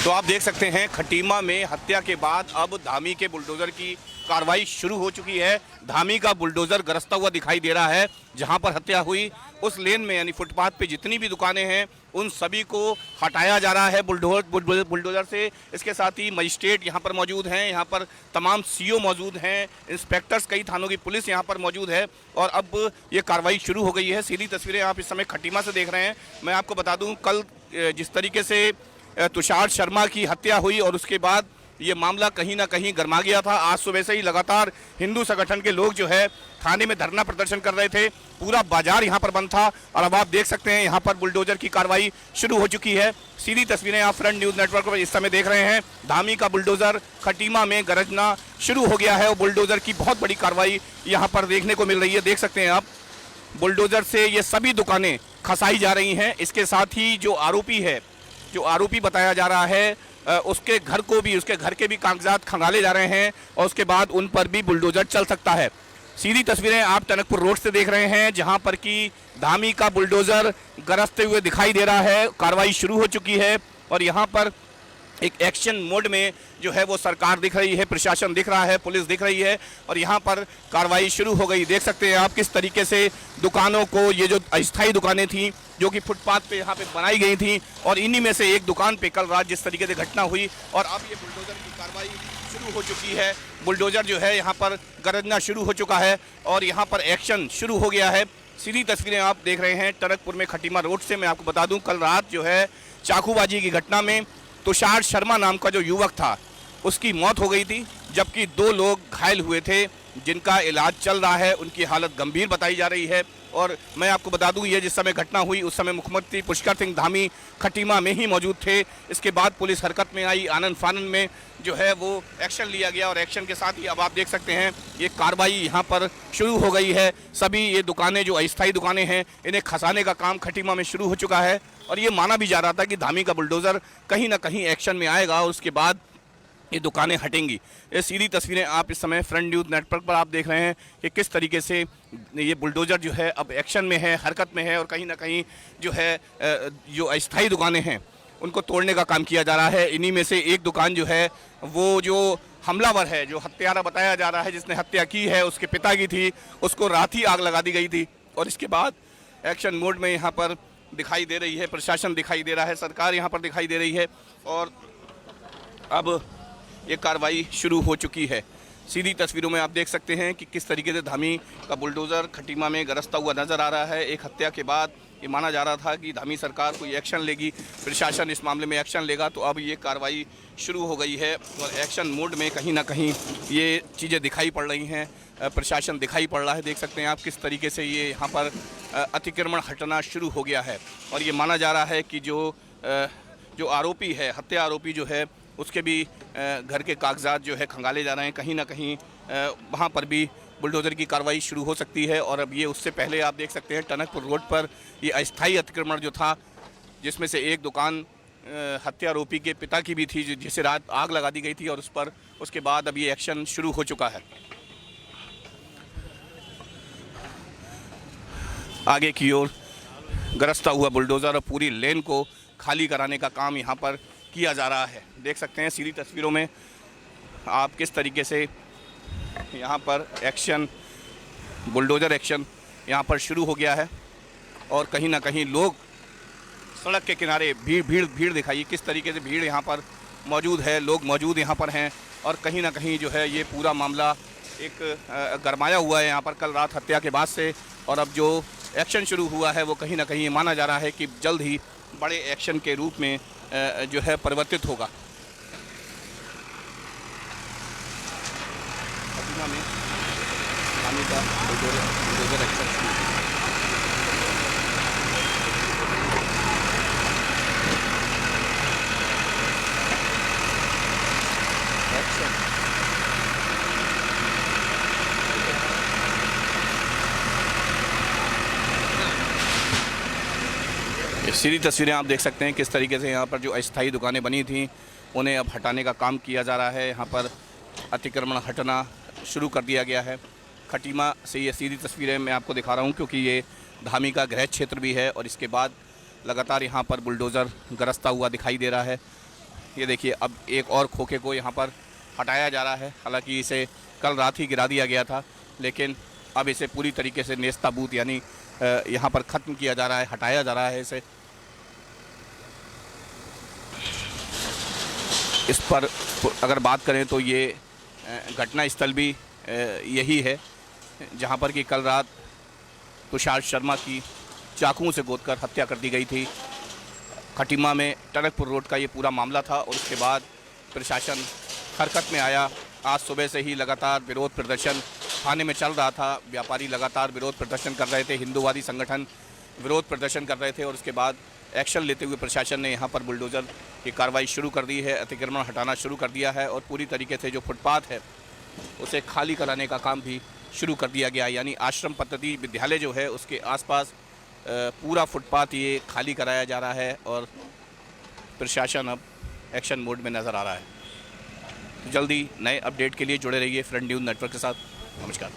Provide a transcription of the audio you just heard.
तो आप देख सकते हैं खटीमा में हत्या के बाद अब धामी के बुलडोजर की कार्रवाई शुरू हो चुकी है। धामी का बुलडोजर गरजता हुआ दिखाई दे रहा है। जहां पर हत्या हुई उस लेन में यानी फुटपाथ पे जितनी भी दुकानें हैं उन सभी को हटाया जा रहा है बुलडोजर से। इसके साथ ही मजिस्ट्रेट यहां पर मौजूद हैं, यहां पर तमाम सीओ मौजूद हैं, इंस्पेक्टर्स, कई थानों की पुलिस यहां पर मौजूद है और अब ये कार्रवाई शुरू हो गई है। सीधी तस्वीरें आप इस समय खटीमा से देख रहे हैं। मैं आपको बता दूं, कल जिस तरीके से तुषार शर्मा की हत्या हुई और उसके बाद ये मामला कहीं ना कहीं गर्मा गया था। आज सुबह से ही लगातार हिंदू संगठन के लोग जो है थाने में धरना प्रदर्शन कर रहे थे। पूरा बाजार यहाँ पर बंद था और अब आप देख सकते हैं यहाँ पर बुलडोजर की कार्रवाई शुरू हो चुकी है। सीधी तस्वीरें आप फ्रंट न्यूज़ नेटवर्क पर इस समय देख रहे हैं। धामी का बुलडोजर खटीमा में गरजना शुरू हो गया है और बुलडोजर की बहुत बड़ी कार्रवाई यहाँ पर देखने को मिल रही है। देख सकते हैं आप, बुलडोजर से ये सभी दुकानें खसाई जा रही हैं। इसके साथ ही जो आरोपी बताया जा रहा है उसके घर के भी कागजात खंगाले जा रहे हैं और उसके बाद उन पर भी बुलडोजर चल सकता है। सीधी तस्वीरें आप टनकपुर रोड से देख रहे हैं जहां पर कि धामी का बुलडोजर गरजते हुए दिखाई दे रहा है। कार्रवाई शुरू हो चुकी है और यहां पर एक एक्शन मोड में जो है वो सरकार दिख रही है, प्रशासन दिख रहा है, पुलिस दिख रही है और यहाँ पर कार्रवाई शुरू हो गई। देख सकते हैं आप किस तरीके से दुकानों को, ये जो अस्थायी दुकानें थीं जो कि फुटपाथ पे यहाँ पे बनाई गई थी और इन्हीं में से एक दुकान पे कल रात जिस तरीके से घटना हुई और अब ये बुलडोजर की कार्रवाई शुरू हो चुकी है। बुलडोजर जो है यहाँ पर गरजना शुरू हो चुका है और यहाँ पर एक्शन शुरू हो गया है। सीधी तस्वीरें आप देख रहे हैं टनकपुर में खटीमा रोड से। मैं आपको बता दूं, कल रात जो है चाकूबाजी की घटना में तुषार शर्मा नाम का जो युवक था उसकी मौत हो गई थी, जबकि 2 लोग घायल हुए थे जिनका इलाज चल रहा है। उनकी हालत गंभीर बताई जा रही है और मैं आपको बता दूं, ये जिस समय घटना हुई उस समय मुख्यमंत्री पुष्कर सिंह धामी खटीमा में ही मौजूद थे। इसके बाद पुलिस हरकत में आई, आनन फानन में जो है वो एक्शन लिया गया और एक्शन के साथ ही अब आप देख सकते हैं ये कार्रवाई यहाँ पर शुरू हो गई है। सभी ये दुकानें जो अस्थायी दुकानें हैं इन्हें खसाने का काम खटीमा में शुरू हो चुका है और ये माना भी जा रहा था कि धामी का बुलडोजर कहीं ना कहीं एक्शन में आएगा और उसके बाद ये दुकानें हटेंगी। ये सीधी तस्वीरें आप इस समय फ्रंट न्यूज़ नेटवर्क पर आप देख रहे हैं कि किस तरीके से ये बुलडोजर जो है अब एक्शन में है, हरकत में है और कहीं ना कहीं जो है जो अस्थायी दुकानें हैं उनको तोड़ने का काम किया जा रहा है। इन्हीं में से एक दुकान जो है वो जो हमलावर है, जो हत्यारा बताया जा रहा है, जिसने हत्या की है उसके पिता की थी, उसको रात ही आग लगा दी गई थी और इसके बाद एक्शन मोड में यहाँ पर दिखाई दे रही है, प्रशासन दिखाई दे रहा है, सरकार यहाँ पर दिखाई दे रही है और अब ये कार्रवाई शुरू हो चुकी है। सीधी तस्वीरों में आप देख सकते हैं कि किस तरीके से धामी का बुलडोज़र खटीमा में गरजता हुआ नज़र आ रहा है। एक हत्या के बाद ये माना जा रहा था कि धामी सरकार कोई एक्शन लेगी, प्रशासन इस मामले में एक्शन लेगा, तो अब ये कार्रवाई शुरू हो गई है और एक्शन मोड में कहीं ना कहीं ये चीज़ें दिखाई पड़ रही हैं, प्रशासन दिखाई पड़ रहा है। देख सकते हैं आप किस तरीके से ये यहाँ पर अतिक्रमण हटना शुरू हो गया है और ये माना जा रहा है कि जो आरोपी है, हत्या आरोपी जो है उसके भी घर के कागजात जो है खंगाले जा रहे हैं। कहीं ना कहीं वहाँ पर भी बुलडोज़र की कार्रवाई शुरू हो सकती है और अब ये उससे पहले आप देख सकते हैं टनकपुर रोड पर ये अस्थायी अतिक्रमण जो था, जिसमें से एक दुकान हत्या आरोपी के पिता की भी थी जिसे रात आग लगा दी गई थी और उसके बाद अब ये एक्शन शुरू हो चुका है। आगे की ओर गरजता हुआ बुलडोज़र और पूरी लेन को खाली कराने का काम यहाँ पर किया जा रहा है। देख सकते हैं सीधी तस्वीरों में आप किस तरीके से यहाँ पर एक्शन, बुलडोज़र एक्शन यहाँ पर शुरू हो गया है और कहीं ना कहीं लोग सड़क के किनारे भीड़ दिखाई, किस तरीके से भीड़ यहाँ पर मौजूद है, लोग मौजूद यहाँ पर हैं और कहीं ना कहीं जो है ये पूरा मामला एक गरमाया हुआ है यहाँ पर कल रात हत्या के बाद से और अब जो एक्शन शुरू हुआ है वो कहीं ना कहीं माना जा रहा है कि जल्द ही बड़े एक्शन के रूप में जो है परिवर्तित होगा। में धामी का बुलडोज़र एक्शन शुरू। सीधी तस्वीरें आप देख सकते हैं किस तरीके से यहाँ पर जो अस्थायी दुकानें बनी थीं उन्हें अब हटाने का काम किया जा रहा है। यहाँ पर अतिक्रमण हटना शुरू कर दिया गया है। खटीमा से ये सीधी तस्वीरें मैं आपको दिखा रहा हूँ क्योंकि ये धामी का गृह क्षेत्र भी है और इसके बाद लगातार यहाँ पर बुलडोज़र गरजता हुआ दिखाई दे रहा है। ये देखिए अब एक और खोखे को यहाँ पर हटाया जा रहा है। हालांकि इसे कल रात ही गिरा दिया गया था, लेकिन अब इसे पूरी तरीके से नेस्ताबूत यानी यहाँ पर ख़त्म किया जा रहा है, हटाया जा रहा है इसे। इस पर अगर बात करें तो ये घटना स्थल भी यही है जहाँ पर कि कल रात तुषार शर्मा की चाकुओं से गोदकर हत्या कर दी गई थी। खटीमा में टनकपुर रोड का ये पूरा मामला था और उसके बाद प्रशासन हरकत में आया। आज सुबह से ही लगातार विरोध प्रदर्शन थाने में चल रहा था। व्यापारी लगातार विरोध प्रदर्शन कर रहे थे, हिंदूवादी संगठन विरोध प्रदर्शन कर रहे थे और उसके बाद एक्शन लेते हुए प्रशासन ने यहाँ पर बुलडोज़र की कार्रवाई शुरू कर दी है, अतिक्रमण हटाना शुरू कर दिया है और पूरी तरीके से जो फुटपाथ है उसे खाली कराने का काम भी शुरू कर दिया गया। यानी आश्रम पद्धति विद्यालय जो है उसके आसपास पूरा फुटपाथ ये खाली कराया जा रहा है और प्रशासन अब एक्शन मोड में नज़र आ रहा है। तो जल्दी नए अपडेट के लिए जुड़े रहिए फ्रंट न्यूज़ नेटवर्क के साथ। नमस्कार।